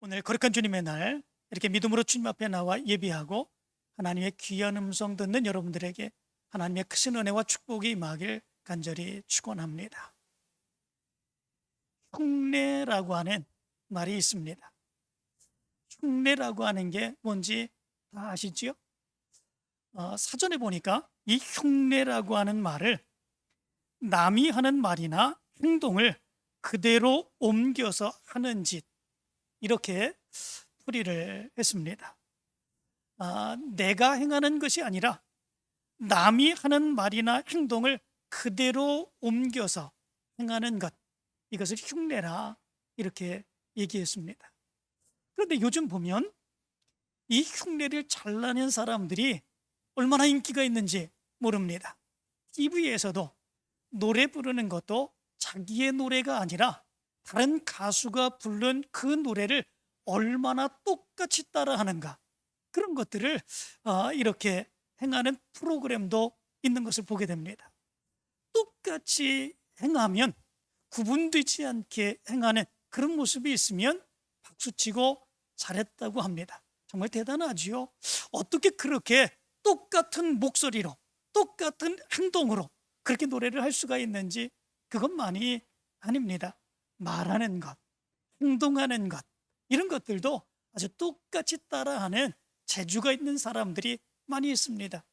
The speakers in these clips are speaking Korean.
오늘 거룩한 주님의 날 이렇게 믿음으로 주님 앞에 나와 예배하고 하나님의 귀한 음성 듣는 여러분들에게 하나님의 크신 은혜와 축복이 임하길 간절히 축원합니다. 흉내라고 하는 말이 있습니다. 흉내라고 하는 게 뭔지 다 아시지요? 사전에 보니까 이 흉내라고 하는 말을 남이 하는 말이나 행동을 그대로 옮겨서 하는 짓, 이렇게 풀이를 했습니다. 내가 행하는 것이 아니라 남이 하는 말이나 행동을 그대로 옮겨서 행하는 것, 이것을 흉내라 이렇게 얘기했습니다. 그런데 요즘 보면 이 흉내를 잘 내는 사람들이 얼마나 인기가 있는지 모릅니다. TV에서도 노래 부르는 것도 자기의 노래가 아니라 다른 가수가 부른 그 노래를 얼마나 똑같이 따라하는가, 그런 것들을 이렇게 행하는 프로그램도 있는 것을 보게 됩니다. 똑같이 행하면 구분되지 않게 행하는 그런 모습이 있으면 박수치고 잘했다고 합니다. 정말 대단하지요. 어떻게 그렇게 똑같은 목소리로 똑같은 행동으로 그렇게 노래를 할 수가 있는지, 그것만이 아닙니다. 말하는 것, 행동하는 것, 이런 것들도 아주 똑같이 따라하는 재주가 있는 사람들이 많이 있습니다.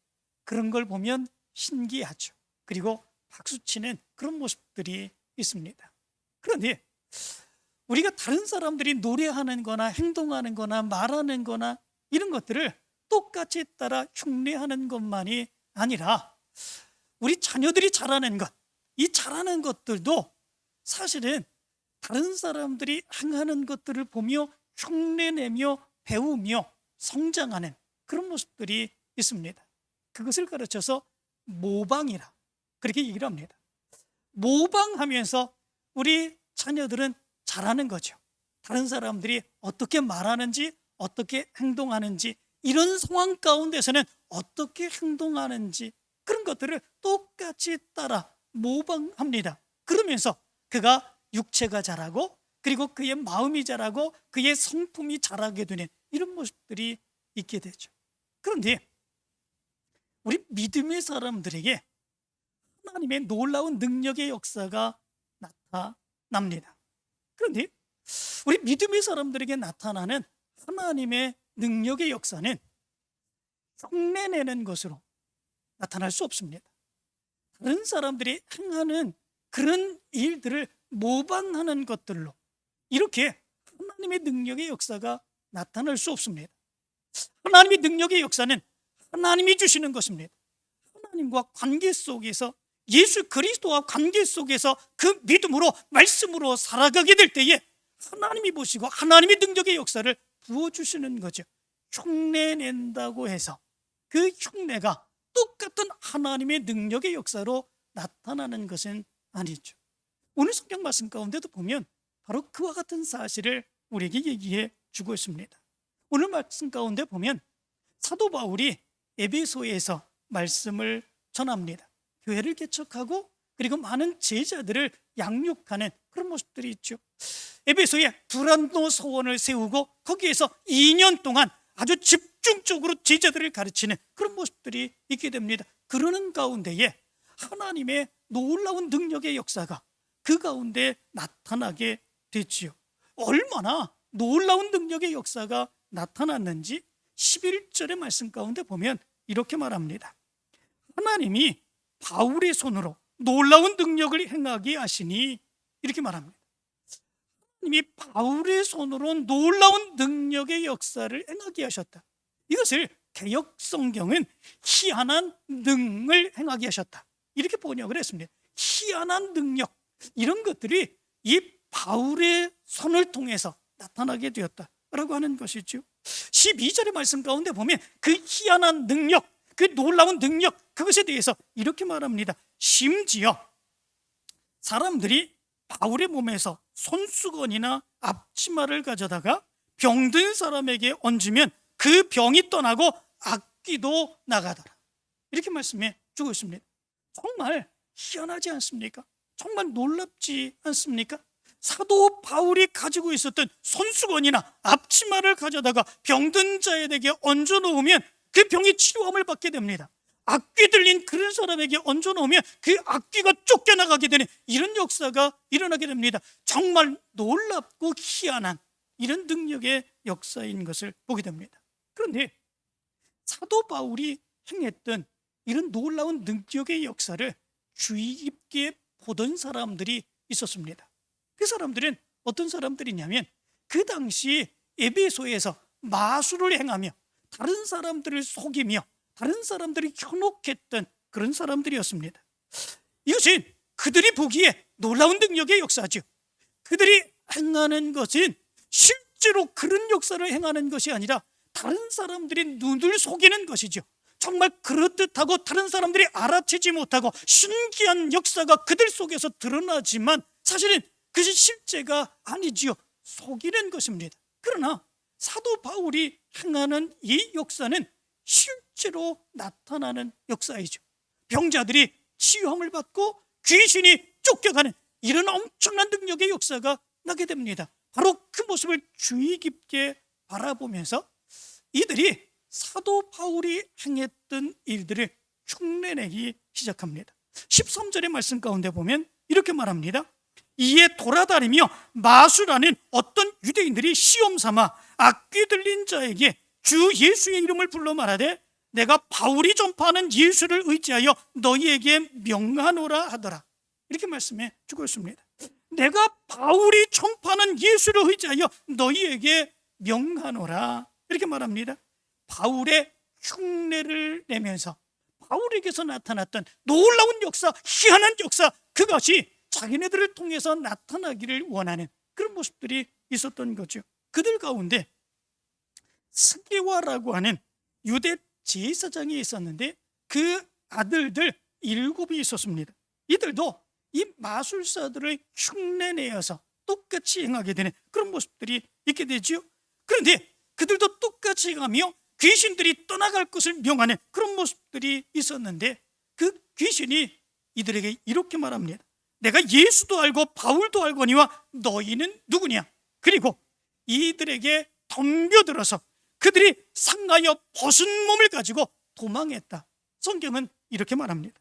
그런 걸 보면 신기하죠. 그리고 박수치는 그런 모습들이 있습니다. 그런데 우리가 다른 사람들이 노래하는 거나 행동하는 거나 말하는 거나 이런 것들을 똑같이 따라 흉내하는 것만이 아니라 우리 자녀들이 잘하는 것, 이 잘하는 것들도 사실은 다른 사람들이 행하는 것들을 보며 흉내내며 배우며 성장하는 그런 모습들이 있습니다. 그것을 가르쳐서 모방이라 그렇게 얘기를 합니다. 모방하면서 우리 자녀들은 잘하는 거죠. 다른 사람들이 어떻게 말하는지, 어떻게 행동하는지, 이런 상황 가운데서는 어떻게 행동하는지, 그런 것들을 똑같이 따라 모방합니다. 그러면서 그가 육체가 자라고, 그리고 그의 마음이 자라고, 그의 성품이 자라게 되는 이런 모습들이 있게 되죠. 그런데 우리 믿음의 사람들에게 하나님의 놀라운 능력의 역사가 나타납니다. 그런데 우리 믿음의 사람들에게 나타나는 하나님의 능력의 역사는 흉내내는 것으로 나타날 수 없습니다. 다른 사람들이 행하는 그런 일들을 모방하는 것들로 이렇게 하나님의 능력의 역사가 나타날 수 없습니다. 하나님의 능력의 역사는 하나님이 주시는 것입니다. 하나님과 관계 속에서, 예수 그리스도와 관계 속에서 그 믿음으로, 말씀으로 살아가게 될 때에 하나님이 보시고 하나님의 능력의 역사를 부어주시는 거죠. 흉내낸다고 해서 그 흉내가 똑같은 하나님의 능력의 역사로 나타나는 것은 아니죠. 오늘 성경 말씀 가운데도 보면 바로 그와 같은 사실을 우리에게 얘기해 주고 있습니다. 오늘 말씀 가운데 보면 사도 바울이 에베소에서 말씀을 전합니다. 교회를 개척하고 그리고 많은 제자들을 양육하는 그런 모습들이 있죠. 에베소에 두란노 서원을 세우고 거기에서 2년 동안 아주 집중적으로 제자들을 가르치는 그런 모습들이 있게 됩니다. 그러는 가운데에 하나님의 놀라운 능력의 역사가 그 가운데 나타나게 됐지요. 얼마나 놀라운 능력의 역사가 나타났는지 11절의 말씀 가운데 보면 이렇게 말합니다. 하나님이 바울의 손으로 놀라운 능력을 행하게 하시니, 이렇게 말합니다. 하나님이 바울의 손으로 놀라운 능력의 역사를 행하게 하셨다. 이것을 개역 성경은 희한한 능을 행하게 하셨다, 이렇게 번역을 했습니다. 희한한 능력, 이런 것들이 이 바울의 손을 통해서 나타나게 되었다라고 하는 것이죠. 12절의 말씀 가운데 보면 그 희한한 능력, 그 놀라운 능력, 그것에 대해서 이렇게 말합니다. 심지어 사람들이 바울의 몸에서 손수건이나 앞치마를 가져다가 병든 사람에게 얹으면 그 병이 떠나고 악귀도 나가더라, 이렇게 말씀해 주고 있습니다. 정말 희한하지 않습니까? 정말 놀랍지 않습니까? 사도 바울이 가지고 있었던 손수건이나 앞치마를 가져다가 병든 자에게 얹어 놓으면 그 병이 치료함을 받게 됩니다. 악귀 들린 그런 사람에게 얹어 놓으면 그 악귀가 쫓겨나가게 되는 이런 역사가 일어나게 됩니다. 정말 놀랍고 희한한 이런 능력의 역사인 것을 보게 됩니다. 그런데 사도 바울이 행했던 이런 놀라운 능력의 역사를 주의 깊게 보던 사람들이 있었습니다. 그 사람들은 어떤 사람들이냐면 그 당시 에베소에서 마술을 행하며 다른 사람들을 속이며 다른 사람들이 현혹했던 그런 사람들이었습니다. 이것은 그들이 보기에 놀라운 능력의 역사죠. 그들이 행하는 것은 실제로 그런 역사를 행하는 것이 아니라 다른 사람들의 눈을 속이는 것이죠. 정말 그렇듯하고 다른 사람들이 알아채지 못하고 신기한 역사가 그들 속에서 드러나지만 사실은 그것이 실제가 아니지요. 속이는 것입니다. 그러나 사도 바울이 행하는 이 역사는 실제로 나타나는 역사이죠. 병자들이 치유함을 받고 귀신이 쫓겨가는 이런 엄청난 능력의 역사가 나게 됩니다. 바로 그 모습을 주의 깊게 바라보면서 이들이 사도 바울이 행했던 일들을 흉내내기 시작합니다. 13절의 말씀 가운데 보면 이렇게 말합니다. 이에 돌아다니며 마술하는 어떤 유대인들이 시험 삼아 악귀 들린 자에게 주 예수의 이름을 불러 말하되 내가 바울이 전파하는 예수를 의지하여 너희에게 명하노라 하더라. 이렇게 말씀해 주고 있습니다. 내가 바울이 전파하는 예수를 의지하여 너희에게 명하노라 이렇게 말합니다. 바울의 흉내를 내면서 바울에게서 나타났던 놀라운 역사, 희한한 역사, 그것이 자기네들을 통해서 나타나기를 원하는 그런 모습들이 있었던 거죠. 그들 가운데 스게와라고 하는 유대 제사장이 있었는데 그 아들들 7이 있었습니다. 이들도 이 마술사들을 흉내내어서 똑같이 행하게 되는 그런 모습들이 있게 되죠. 그런데 그들도 똑같이 행하며 귀신들이 떠나갈 것을 명하는 그런 모습들이 있었는데 그 귀신이 이들에게 이렇게 말합니다. 내가 예수도 알고 바울도 알거니와 너희는 누구냐? 그리고 이들에게 덤벼들어서 그들이 상하여 벗은 몸을 가지고 도망했다. 성경은 이렇게 말합니다.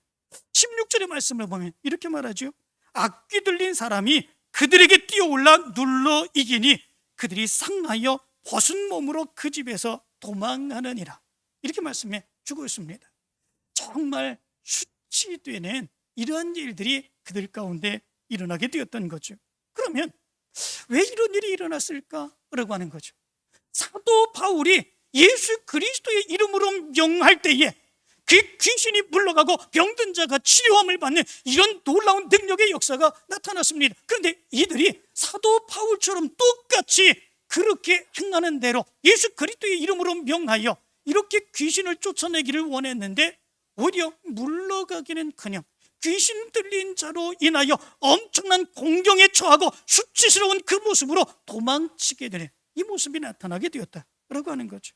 16절의 말씀을 보면 이렇게 말하죠. 악귀 들린 사람이 그들에게 뛰어올라 눌러 이기니 그들이 상하여 벗은 몸으로 그 집에서 도망하느니라. 이렇게 말씀해 주고 있습니다. 정말 수치되는 이러한 일들이 그들 가운데 일어나게 되었던 거죠. 그러면 왜 이런 일이 일어났을까라고 하는 거죠. 사도 바울이 예수 그리스도의 이름으로 명할 때에 그 귀신이 물러가고 병든 자가 치료함을 받는 이런 놀라운 능력의 역사가 나타났습니다. 그런데 이들이 사도 바울처럼 똑같이 그렇게 행하는 대로 예수 그리스도의 이름으로 명하여 이렇게 귀신을 쫓아내기를 원했는데 오히려 물러가기는커녕 귀신 들린 자로 인하여 엄청난 공경에 처하고 수치스러운 그 모습으로 도망치게 되는 이 모습이 나타나게 되었다라고 하는 거죠.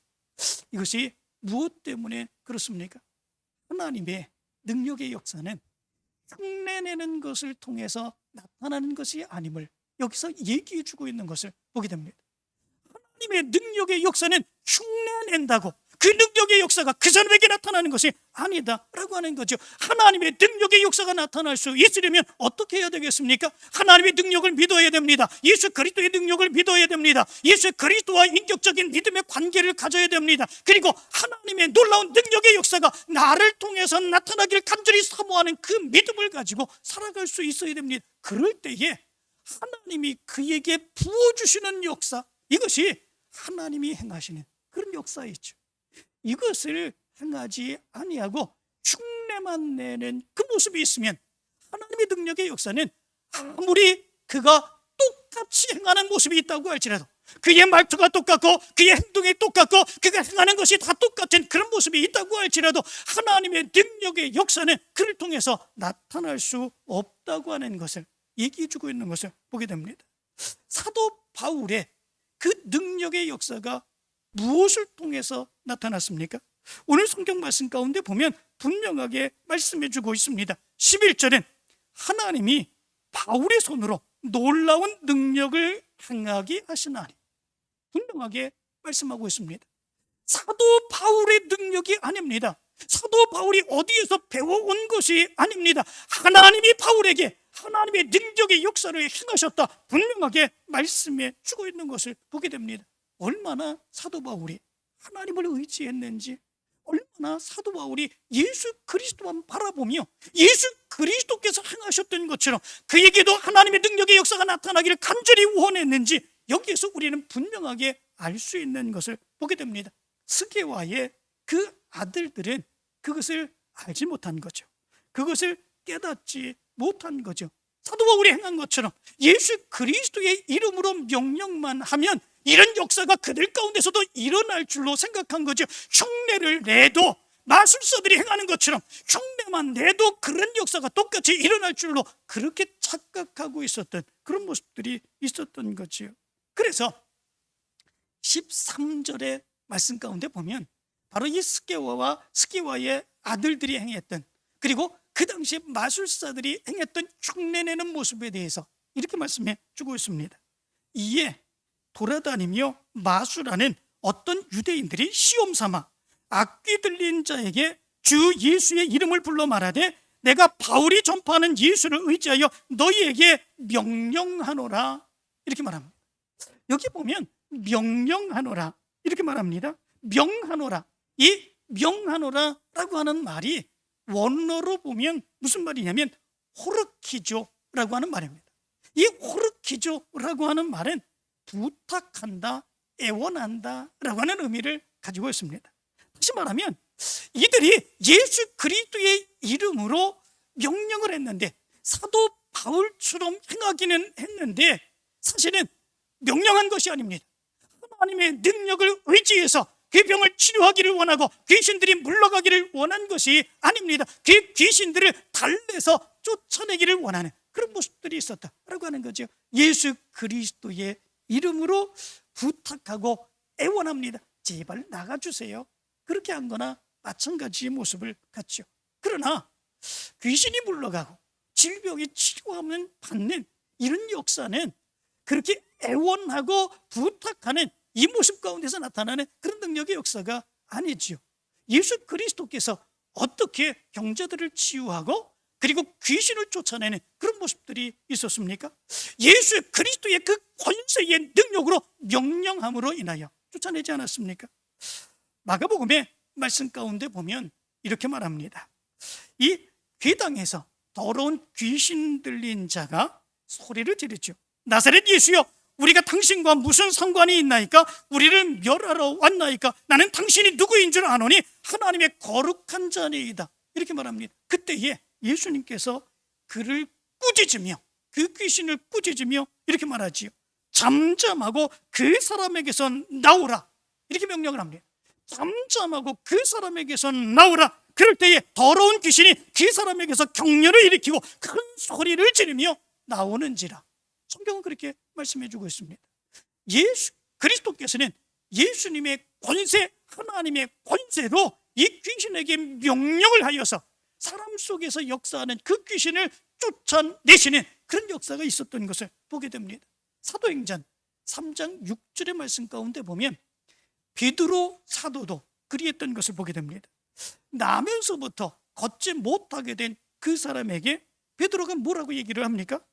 이것이 무엇 때문에 그렇습니까? 하나님의 능력의 역사는 흉내내는 것을 통해서 나타나는 것이 아님을 여기서 얘기해 주고 있는 것을 보게 됩니다. 하나님의 능력의 역사는 흉내낸다고 그 능력의 역사가 그 사람에게 나타나는 것이 아니다라고 하는 거죠. 하나님의 능력의 역사가 나타날 수 있으려면 어떻게 해야 되겠습니까? 하나님의 능력을 믿어야 됩니다. 예수 그리스도의 능력을 믿어야 됩니다. 예수 그리스도와 인격적인 믿음의 관계를 가져야 됩니다. 그리고 하나님의 놀라운 능력의 역사가 나를 통해서 나타나기를 간절히 사모하는 그 믿음을 가지고 살아갈 수 있어야 됩니다. 그럴 때에 하나님이 그에게 부어주시는 역사, 이것이 하나님이 행하시는 그런 역사이죠. 이것을 행하지 아니하고 흉내만 내는 그 모습이 있으면 하나님의 능력의 역사는 아무리 그가 똑같이 행하는 모습이 있다고 할지라도 그의 말투가 똑같고 그의 행동이 똑같고 그가 행하는 것이 다 똑같은 그런 모습이 있다고 할지라도 하나님의 능력의 역사는 그를 통해서 나타날 수 없다고 하는 것을 얘기해 주고 있는 것을 보게 됩니다. 사도 바울의 그 능력의 역사가 무엇을 통해서 나타났습니까? 오늘 성경 말씀 가운데 보면 분명하게 말씀해 주고 있습니다. 11절은 하나님이 바울의 손으로 놀라운 능력을 행하게 하시나니, 분명하게 말씀하고 있습니다. 사도 바울의 능력이 아닙니다. 사도 바울이 어디에서 배워온 것이 아닙니다. 하나님이 바울에게 하나님의 능력의 역사를 행하셨다, 분명하게 말씀해 주고 있는 것을 보게 됩니다. 얼마나 사도 바울이 하나님을 의지했는지, 얼마나 사도 바울이 예수 그리스도만 바라보며 예수 그리스도께서 행하셨던 것처럼 그에게도 하나님의 능력의 역사가 나타나기를 간절히 원했는지, 여기에서 우리는 분명하게 알 수 있는 것을 보게 됩니다. 스게와의 그 아들들은 그것을 알지 못한 거죠. 그것을 깨닫지 못한 거죠. 사도 바울이 행한 것처럼 예수 그리스도의 이름으로 명령만 하면 이런 역사가 그들 가운데서도 일어날 줄로 생각한 거죠. 흉내를 내도, 마술사들이 행하는 것처럼 흉내만 내도 그런 역사가 똑같이 일어날 줄로 그렇게 착각하고 있었던 그런 모습들이 있었던 거죠. 그래서 13절의 말씀 가운데 보면 바로 이 스게와의 아들들이 행했던, 그리고 그 당시에 마술사들이 행했던 흉내내는 모습에 대해서 이렇게 말씀해 주고 있습니다. 이에 돌아다니며 마술하는 어떤 유대인들이 시험 삼아 악귀 들린 자에게 주 예수의 이름을 불러 말하되 내가 바울이 전파하는 예수를 의지하여 너희에게 명령하노라, 이렇게 말합니다. 여기 보면 명령하노라 이렇게 말합니다. 명하노라, 이 명하노라라고 하는 말이 원어로 보면 무슨 말이냐면 호르키조라고 하는 말입니다. 이 호르키조라고 하는 말은 부탁한다, 애원한다 라고 하는 의미를 가지고 있습니다. 다시 말하면 이들이 예수 그리스도의 이름으로 명령을 했는데, 사도 바울처럼 행하기는 했는데 사실은 명령한 것이 아닙니다. 하나님의 능력을 의지해서 그 병을 치료하기를 원하고 귀신들이 물러가기를 원한 것이 아닙니다. 그 귀신들을 달래서 쫓아내기를 원하는 그런 모습들이 있었다라고 하는 거죠. 예수 그리스도의 이름으로 부탁하고 애원합니다. 제발 나가주세요. 그렇게 한 거나 마찬가지의 모습을 갖죠. 그러나 귀신이 물러가고 질병이 치료하면 받는 이런 역사는 그렇게 애원하고 부탁하는 이 모습 가운데서 나타나는 그런 능력의 역사가 아니지요. 예수 그리스도께서 어떻게 형제들을 치유하고 그리고 귀신을 쫓아내는 그런 모습들이 있었습니까? 예수 그리스도의 그 권세의 능력으로 명령함으로 인하여 쫓아내지 않았습니까? 마가복음의 말씀 가운데 보면 이렇게 말합니다. 이 회당에서 더러운 귀신 들린 자가 소리를 지르죠. 나사렛 예수여, 우리가 당신과 무슨 상관이 있나이까? 우리를 멸하러 왔나이까? 나는 당신이 누구인 줄 아노니 하나님의 거룩한 자니이다, 이렇게 말합니다. 그때에 예수님께서 그를 꾸짖으며, 그 귀신을 꾸짖으며 이렇게 말하지요. 잠잠하고 그 사람에게서 나오라, 이렇게 명령을 합니다. 잠잠하고 그 사람에게서 나오라. 그럴 때에 더러운 귀신이 그 사람에게서 격렬을 일으키고 큰 소리를 지르며 나오는지라. 성경은 그렇게 말씀해 주고 있습니다. 예수 그리스도께서는 예수님의 권세, 하나님의 권세로 이 귀신에게 명령을 하여서 사람 속에서 역사하는 그 귀신을 쫓아내시는 그런 역사가 있었던 것을 보게 됩니다. 사도행전 3장 6절의 말씀 가운데 보면 베드로 사도도 그리했던 것을 보게 됩니다. 나면서부터 걷지 못하게 된 그 사람에게 베드로가 뭐라고 얘기를 합니까?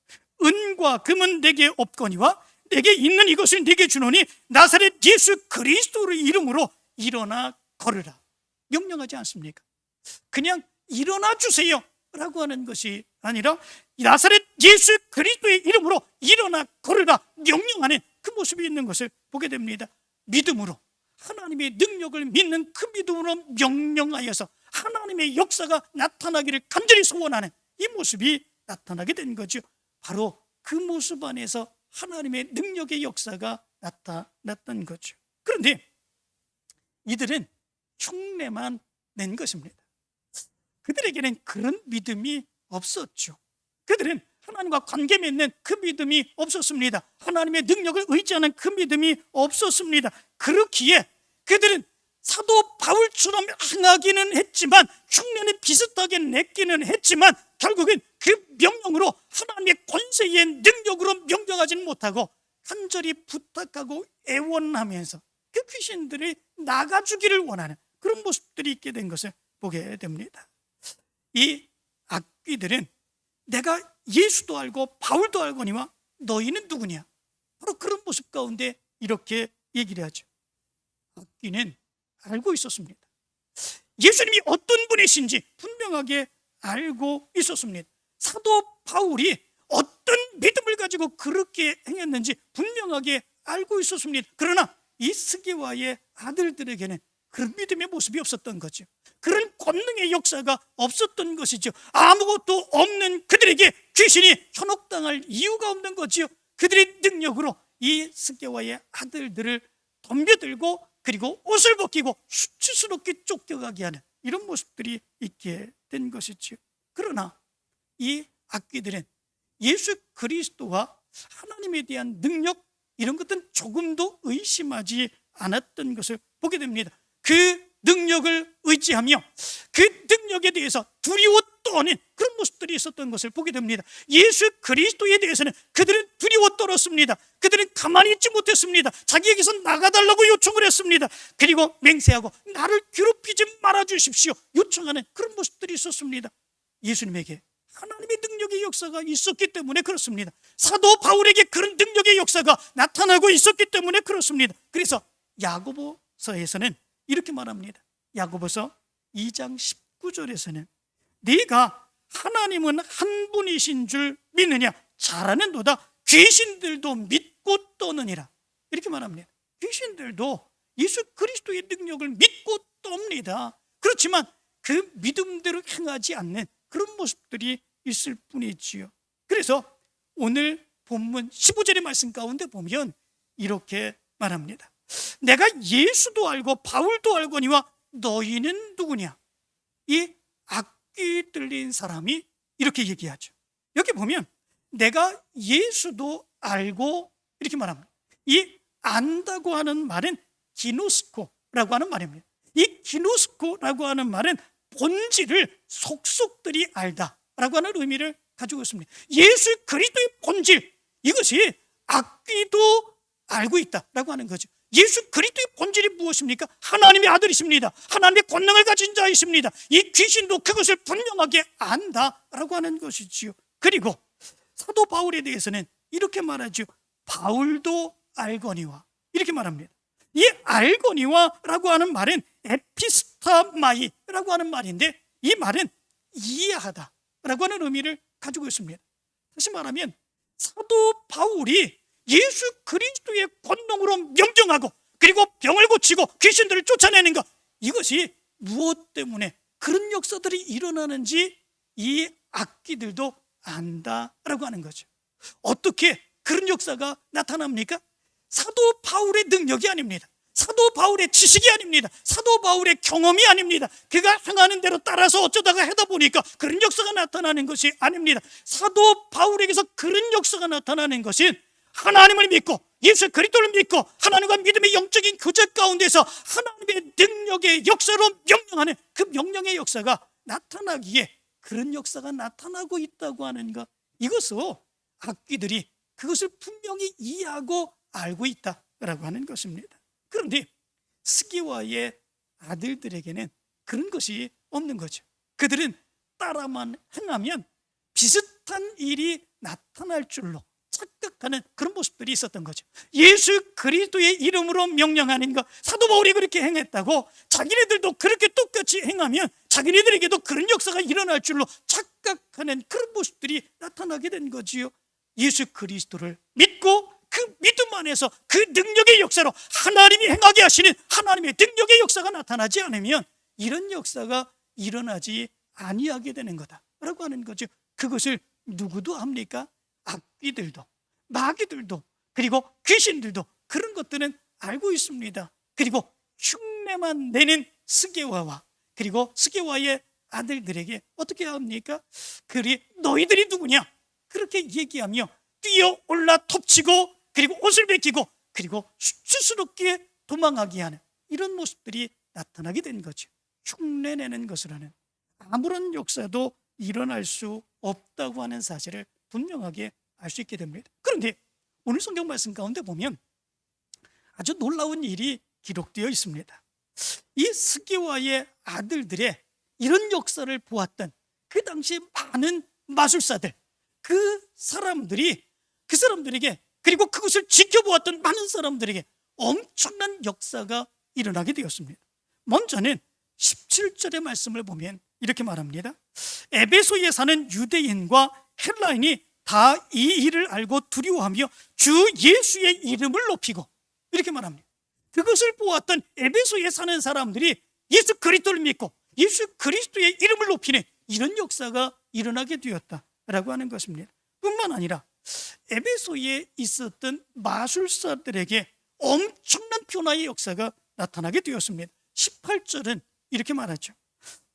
은과 금은 내게 없거니와 내게 있는 이것을 내게 주노니 나사렛 예수 그리스도의 이름으로 일어나 걸으라. 명령하지 않습니까? 그냥 일어나 주세요 라고 하는 것이 아니라 나사렛 예수 그리스도의 이름으로 일어나 걸으라 명령하는 그 모습이 있는 것을 보게 됩니다. 믿음으로, 하나님의 능력을 믿는 그 믿음으로 명령하여서 하나님의 역사가 나타나기를 간절히 소원하는 이 모습이 나타나게 된 거죠. 바로 그 모습 안에서 하나님의 능력의 역사가 나타났던 거죠. 그런데 이들은 흉내만 낸 것입니다. 그들에게는 그런 믿음이 없었죠. 그들은 하나님과 관계 맺는 그 믿음이 없었습니다. 하나님의 능력을 의지하는 그 믿음이 없었습니다. 그렇기에 그들은 사도 바울처럼 행하기는 했지만, 흉내는 비슷하게 냈기는 했지만 결국엔 그 명령으로 하나님의 권세의 능력으로 명령하지는 못하고 간절히 부탁하고 애원하면서 그 귀신들이 나가주기를 원하는 그런 모습들이 있게 된 것을 보게 됩니다. 이 악귀들은 내가 예수도 알고 바울도 알거니와 너희는 누구냐, 바로 그런 모습 가운데 이렇게 얘기를 하죠. 악귀는 알고 있었습니다. 예수님이 어떤 분이신지 분명하게 알고 있었습니다. 사도 바울이 어떤 믿음을 가지고 그렇게 행했는지 분명하게 알고 있었습니다. 그러나 이 스게와의 아들들에게는 그런 믿음의 모습이 없었던 거죠. 그런 권능의 역사가 없었던 것이죠. 아무것도 없는 그들에게 귀신이 현혹당할 이유가 없는 거지요. 그들의 능력으로 이 스게와의 아들들을 덤벼들고 그리고 옷을 벗기고 수치스럽게 쫓겨가게 하는 이런 모습들이 있게 된 것이죠. 그러나 이 악귀들은 예수 그리스도와 하나님에 대한 능력, 이런 것들은 조금도 의심하지 않았던 것을 보게 됩니다. 그 능력을 의지하며 그 능력에 대해서 두려워 떠는 그런 모습들이 있었던 것을 보게 됩니다. 예수 그리스도에 대해서는 그들은 두려워 떨었습니다. 그들은 가만히 있지 못했습니다. 자기에게서 나가달라고 요청을 했습니다. 그리고 맹세하고 나를 괴롭히지 말아주십시오 요청하는 그런 모습들이 있었습니다. 예수님에게 하나님의 능력의 역사가 있었기 때문에 그렇습니다. 사도 바울에게 그런 능력의 역사가 나타나고 있었기 때문에 그렇습니다. 그래서 야고보서에서는 이렇게 말합니다. 야고보서 2장 19절에서는 네가 하나님은 한 분이신 줄 믿느냐, 잘하는도다. 귀신들도 믿고 떠느니라. 이렇게 말합니다. 귀신들도 예수 그리스도의 능력을 믿고 떱니다. 그렇지만 그 믿음대로 행하지 않는 그런 모습들이 있을 뿐이지요. 그래서 오늘 본문 15절의 말씀 가운데 보면 이렇게 말합니다. 내가 예수도 알고 바울도 알거니와 너희는 누구냐. 이 악귀 들린 사람이 이렇게 얘기하죠. 여기 보면 내가 예수도 알고 이렇게 말합니다. 이 안다고 하는 말은 기노스코라고 하는 말입니다. 이 기노스코라고 하는 말은 본질을 속속들이 알다라고 하는 의미를 가지고 있습니다. 예수 그리스도의 본질, 이것이 악귀도 알고 있다라고 하는 거죠. 예수 그리스도의 본질이 무엇입니까? 하나님의 아들이십니다. 하나님의 권능을 가진 자이십니다. 이 귀신도 그것을 분명하게 안다라고 하는 것이지요. 그리고 사도 바울에 대해서는 이렇게 말하죠. 바울도 알거니와 이렇게 말합니다. 이 알거니와라고 하는 말은 에피스타마이라고 하는 말인데 이 말은 이해하다라고 하는 의미를 가지고 있습니다. 다시 말하면 사도 바울이 예수 그리스도의 권능으로 명령하고 그리고 병을 고치고 귀신들을 쫓아내는 것, 이것이 무엇 때문에 그런 역사들이 일어나는지 이 악귀들도 안다라고 하는 거죠. 어떻게 그런 역사가 나타납니까? 사도 바울의 능력이 아닙니다. 사도 바울의 지식이 아닙니다. 사도 바울의 경험이 아닙니다. 그가 행하는 대로 따라서 어쩌다가 하다 보니까 그런 역사가 나타나는 것이 아닙니다. 사도 바울에게서 그런 역사가 나타나는 것은 하나님을 믿고 예수 그리스도를 믿고 하나님과 믿음의 영적인 교제 가운데서 하나님의 능력의 역사로 명령하는 그 명령의 역사가 나타나기에 그런 역사가 나타나고 있다고 하는 것, 이것으로 악귀들이 그것을 분명히 이해하고 알고 있다라고 하는 것입니다. 그런데 스게와의 아들들에게는 그런 것이 없는 거죠. 그들은 따라만 행하면 비슷한 일이 나타날 줄로 착각하는 그런 모습들이 있었던 거죠. 예수 그리스도의 이름으로 명령하는 것, 사도 바울이 그렇게 행했다고 자기네들도 그렇게 똑같이 행하면 자기네들에게도 그런 역사가 일어날 줄로 착각하는 그런 모습들이 나타나게 된 거지요. 예수 그리스도를 믿고 그 믿음 안에서 그 능력의 역사로 하나님이 행하게 하시는 하나님의 능력의 역사가 나타나지 않으면 이런 역사가 일어나지 아니하게 되는 거다라고 하는 거죠. 그것을 누구도 합니까? 악귀들도 마귀들도 그리고 귀신들도 그런 것들은 알고 있습니다. 그리고 흉내만 내는 스게와와 그리고 스게와의 아들들에게 어떻게 합니까? 그리 너희들이 누구냐? 그렇게 얘기하며 뛰어올라 덮치고 그리고 옷을 벗기고 그리고 수치스럽게 도망하게 하는 이런 모습들이 나타나게 된 거죠. 흉내내는 것을 하는 아무런 역사도 일어날 수 없다고 하는 사실을 분명하게 알 수 있게 됩니다. 그런데 오늘 성경 말씀 가운데 보면 아주 놀라운 일이 기록되어 있습니다. 이 스게와의 아들들의 이런 역사를 보았던 그 당시 많은 마술사들, 그 사람들에게, 그리고 그것을 지켜보았던 많은 사람들에게 엄청난 역사가 일어나게 되었습니다. 먼저는 17절의 말씀을 보면 이렇게 말합니다. 에베소에 사는 유대인과 헬라인이 다 이 일을 알고 두려워하며 주 예수의 이름을 높이고, 이렇게 말합니다. 그것을 보았던 에베소에 사는 사람들이 예수 그리스도를 믿고 예수 그리스도의 이름을 높이는 이런 역사가 일어나게 되었다라고 하는 것입니다. 뿐만 아니라 에베소에 있었던 마술사들에게 엄청난 변화의 역사가 나타나게 되었습니다. 18절은 이렇게 말하죠.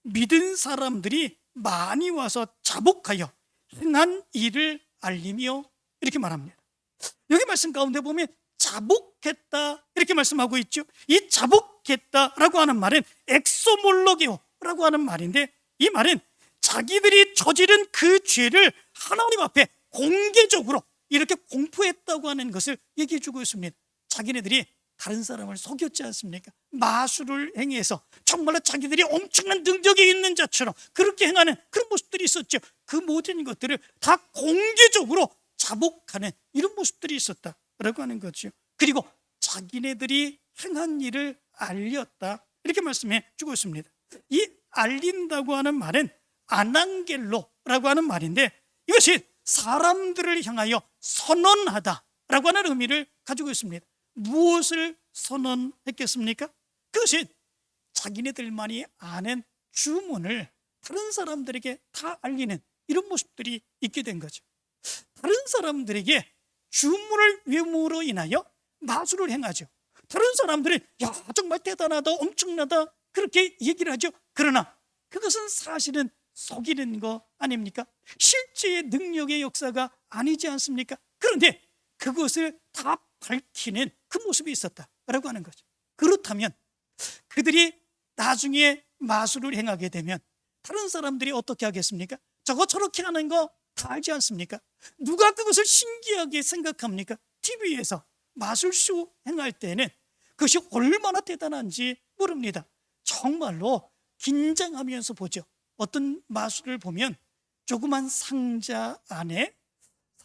믿은 사람들이 많이 와서 자복하여 행한 일을 알리며, 이렇게 말합니다. 여기 말씀 가운데 보면 자복했다 이렇게 말씀하고 있죠. 이 자복했다라고 하는 말은 엑소몰로게오라고 하는 말인데, 이 말은 자기들이 저지른 그 죄를 하나님 앞에 공개적으로 이렇게 공포했다고 하는 것을 얘기해 주고 있습니다. 자기네들이 다른 사람을 속였지 않습니까? 마술을 행해서 정말로 자기들이 엄청난 능력이 있는 자처럼 그렇게 행하는 그런 모습들이 있었죠. 그 모든 것들을 다 공개적으로 자복하는 이런 모습들이 있었다라고 하는 거죠. 그리고 자기네들이 행한 일을 알렸다 이렇게 말씀해 주고 있습니다. 이 알린다고 하는 말은 아낭겔로라고 하는 말인데, 이것이 사람들을 향하여 선언하다라고 하는 의미를 가지고 있습니다. 무엇을 선언했겠습니까? 그것이 자기네들만이 아는 주문을 다른 사람들에게 다 알리는 이런 모습들이 있게 된 거죠. 다른 사람들에게 주문을 외움으로 인하여 마술을 행하죠. 다른 사람들이 야 정말 대단하다, 엄청나다 그렇게 얘기를 하죠. 그러나 그것은 사실은 속이는 거 아닙니까? 실제의 능력의 역사가 아니지 않습니까? 그런데 그것을 다 밝히는 그 모습이 있었다라고 하는 거죠. 그렇다면 그들이 나중에 마술을 행하게 되면 다른 사람들이 어떻게 하겠습니까? 저거 저렇게 하는 거 다 알지 않습니까? 누가 그것을 신기하게 생각합니까? TV에서 마술쇼 행할 때는 그것이 얼마나 대단한지 모릅니다. 정말로 긴장하면서 보죠. 어떤 마술을 보면 조그만 상자 안에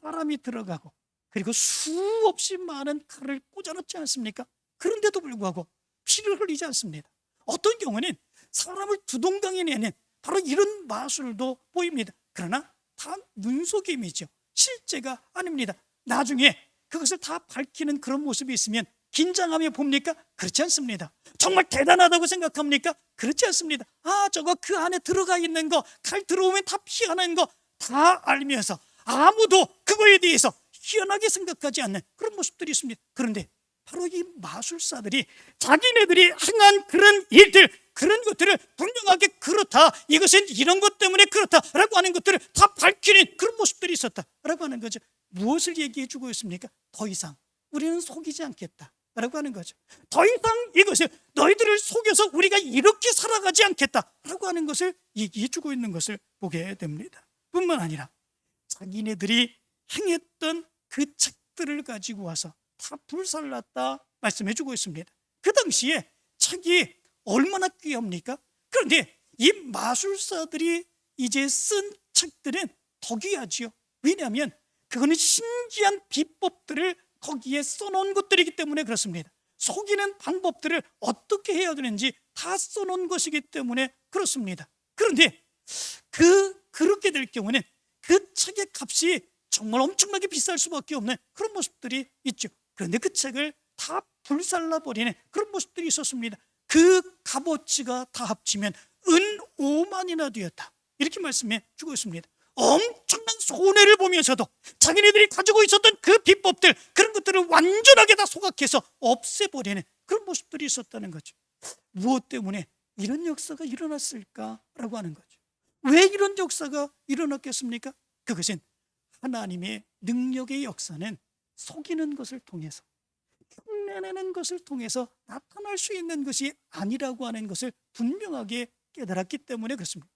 사람이 들어가고 그리고 수없이 많은 칼을 꽂아놓지 않습니까? 그런데도 불구하고 피를 흘리지 않습니다. 어떤 경우는 사람을 두동강에 내는 바로 이런 마술도 보입니다. 그러나 다 눈속임이죠. 실제가 아닙니다. 나중에 그것을 다 밝히는 그런 모습이 있으면 긴장하며 봅니까? 그렇지 않습니다. 정말 대단하다고 생각합니까? 그렇지 않습니다. 아 저거 그 안에 들어가 있는 거, 칼 들어오면 다 피하는 거 다 알면서 아무도 그거에 대해서 희한하게 생각하지 않는 그런 모습들이 있습니다. 그런데 바로 이 마술사들이 자기네들이 행한 그런 일들, 그런 것들을 분명하게 그렇다, 이것은 이런 것 때문에 그렇다라고 하는 것들을 다 밝히는 그런 모습들이 있었다라고 하는 거죠. 무엇을 얘기해 주고 있습니까? 더 이상 우리는 속이지 않겠다라고 하는 거죠. 더 이상 이것을 너희들을 속여서 우리가 이렇게 살아가지 않겠다라고 하는 것을 얘기해 주고 있는 것을 보게 됩니다. 뿐만 아니라 자기네들이 행했던 그 책들을 가지고 와서 다 불살랐다 말씀해 주고 있습니다. 그 당시에 책이 얼마나 귀합니까? 그런데 이 마술사들이 이제 쓴 책들은 더 귀하지요. 왜냐하면 그거는 신기한 비법들을 거기에 써놓은 것들이기 때문에 그렇습니다. 속이는 방법들을 어떻게 해야 되는지 다 써놓은 것이기 때문에 그렇습니다. 그런데 그렇게 될 경우는 그 책의 값이 정말 엄청나게 비쌀 수밖에 없는 그런 모습들이 있죠. 그런데 그 책을 다 불살라버리는 그런 모습들이 있었습니다. 그 값어치가 다 합치면 은 5만이나 되었다 이렇게 말씀해 주고 있습니다. 엄청난 손해를 보면서도 자기네들이 가지고 있었던 그 비법들, 그런 것들을 완전하게 다 소각해서 없애버리는 그런 모습들이 있었다는 거죠. 무엇 때문에 이런 역사가 일어났을까라고 하는 거죠. 왜 이런 역사가 일어났겠습니까? 그것은 하나님의 능력의 역사는 속이는 것을 통해서, 흉내내는 것을 통해서 나타날 수 있는 것이 아니라고 하는 것을 분명하게 깨달았기 때문에 그렇습니다.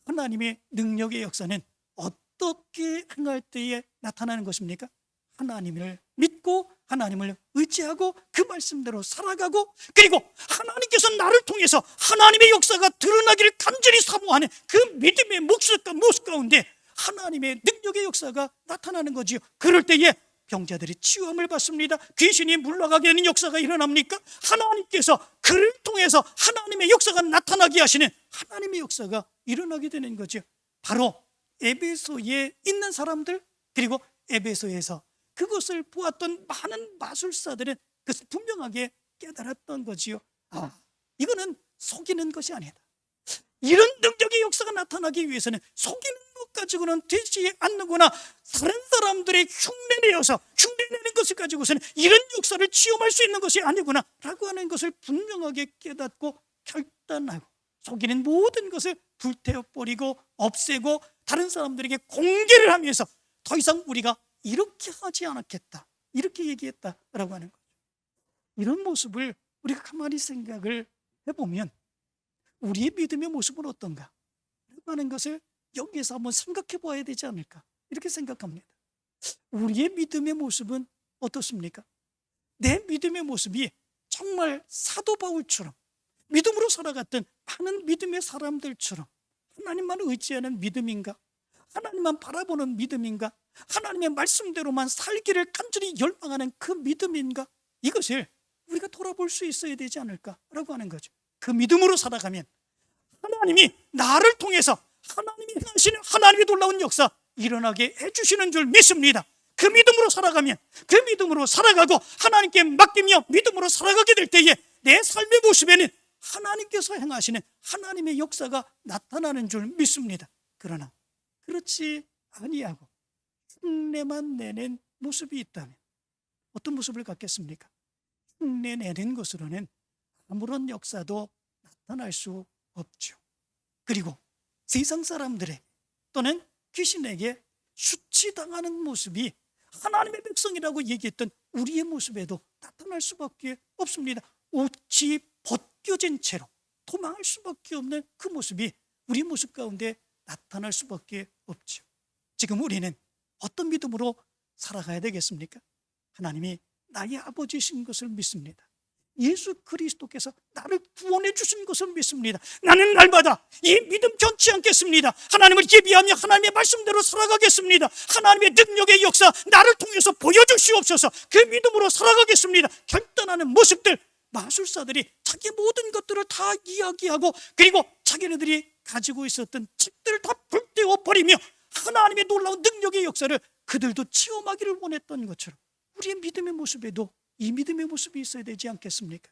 하나님의 능력의 역사는 어떻게 행할 때에 나타나는 것입니까? 하나님을 믿고 하나님을 의지하고 그 말씀대로 살아가고, 그리고 하나님께서 나를 통해서 하나님의 역사가 드러나기를 간절히 사모하는 그 믿음의 모습 가운데 하나님의 능력의 역사가 나타나는 거지요. 그럴 때에 병자들이 치유함을 받습니다. 귀신이 물러가게 되는 역사가 일어납니까? 하나님께서 그를 통해서 하나님의 역사가 나타나게 하시는 하나님의 역사가 일어나게 되는 거죠. 바로 에베소에 있는 사람들, 그리고 에베소에서 그것을 보았던 많은 마술사들은 그것을 분명하게 깨달았던 거지요. 이거는 속이는 것이 아니다. 이런 능력의 역사가 나타나기 위해서는 속이는 것 가지고는 되지 않는구나. 다른 사람들의 흉내내는 것을 가지고서는 이런 역사를 체험할 수 있는 것이 아니구나 라고 하는 것을 분명하게 깨닫고 결단하고, 속이는 모든 것을 불태워버리고 없애고 다른 사람들에게 공개를 하면서 더 이상 우리가 이렇게 하지 않았겠다, 이렇게 얘기했다라고 하는 거죠. 이런 모습을 우리가 가만히 생각을 해보면 우리의 믿음의 모습은 어떤가 라고 하는 것을 여기에서 한번 생각해 봐야 되지 않을까, 이렇게 생각합니다. 우리의 믿음의 모습은 어떻습니까? 내 믿음의 모습이 정말 사도 바울처럼 믿음으로 살아갔던 많은 믿음의 사람들처럼 하나님만 의지하는 믿음인가? 하나님만 바라보는 믿음인가? 하나님의 말씀대로만 살기를 간절히 열망하는 그 믿음인가? 이것을 우리가 돌아볼 수 있어야 되지 않을까라고 하는 거죠. 그 믿음으로 살아가면 하나님이 나를 통해서 하나님이 행하시는 하나님의 놀라운 역사 일어나게 해주시는 줄 믿습니다. 그 믿음으로 살아가면, 그 믿음으로 살아가고 하나님께 맡기며 믿음으로 살아가게 될 때에 내 삶의 모습에는 하나님께서 행하시는 하나님의 역사가 나타나는 줄 믿습니다. 그러나 그렇지 아니하고 흉내만 내는 모습이 있다면 어떤 모습을 갖겠습니까? 흉내내는 것으로는 아무런 역사도 나타날 수 없죠. 그리고 세상 사람들의 또는 귀신에게 수치당하는 모습이 하나님의 백성이라고 얘기했던 우리의 모습에도 나타날 수밖에 없습니다. 옷이 벗겨진 채로 도망할 수밖에 없는 그 모습이 우리 모습 가운데 나타날 수밖에 없죠. 지금 우리는 어떤 믿음으로 살아가야 되겠습니까? 하나님이 나의 아버지신 것을 믿습니다. 예수 그리스도께서 나를 구원해 주신 것을 믿습니다. 나는 날마다 이 믿음 변치 않겠습니다. 하나님을 예비하며 하나님의 말씀대로 살아가겠습니다. 하나님의 능력의 역사 나를 통해서 보여주시옵소서. 그 믿음으로 살아가겠습니다. 결단하는 모습들, 마술사들이 자기 모든 것들을 다 이야기하고 그리고 자기네들이 가지고 있었던 책들을 다 불태워버리며 하나님의 놀라운 능력의 역사를 그들도 체험하기를 원했던 것처럼 우리의 믿음의 모습에도 이 믿음의 모습이 있어야 되지 않겠습니까?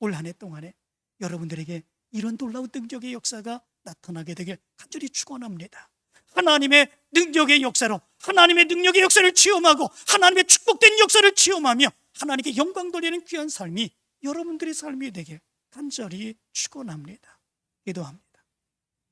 올 한 해 동안에 여러분들에게 이런 놀라운 능력의 역사가 나타나게 되길 간절히 축원합니다. 하나님의 능력의 역사로 하나님의 능력의 역사를 체험하고 하나님의 축복된 역사를 체험하며 하나님께 영광 돌리는 귀한 삶이 여러분들의 삶이 되길 간절히 축원합니다. 기도합니다.